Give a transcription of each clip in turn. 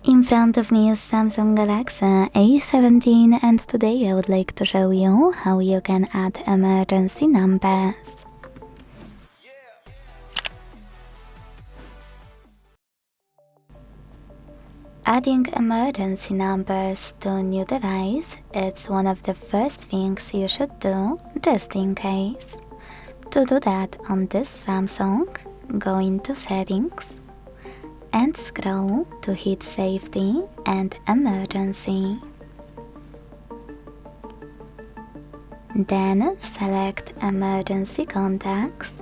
In front of me is Samsung Galaxy A17 and today I would like to show you how you can add emergency numbers. Adding emergency numbers to a new device is one of the first things you should do just in case. To do that on this Samsung, go into Settings and scroll to hit Safety and Emergency. Then select Emergency Contacts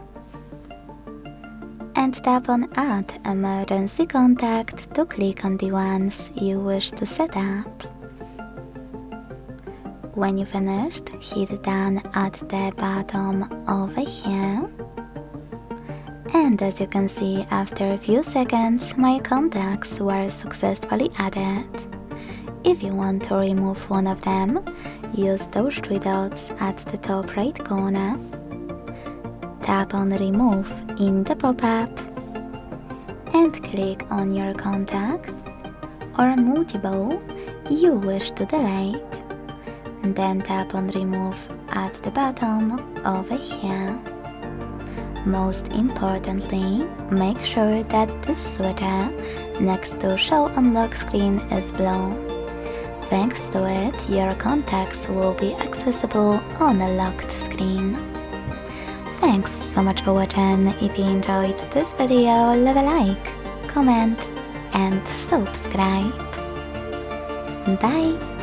and tap on Add Emergency Contact to click on the ones you wish to set up. When you finished, hit Done at the bottom over here. And as you can see, after a few seconds, my contacts were successfully added. If you want to remove one of them, use those three dots at the top right corner. Tap on Remove in the pop-up and click on your contact or multiple you wish to delete. Then tap on Remove at the bottom over here. Most importantly, make sure that the switcher next to Show on Lock Screen is blue. Thanks to it, your contacts will be accessible on a locked screen. Thanks so much for watching. If you enjoyed this video, leave a like, comment and subscribe. Bye!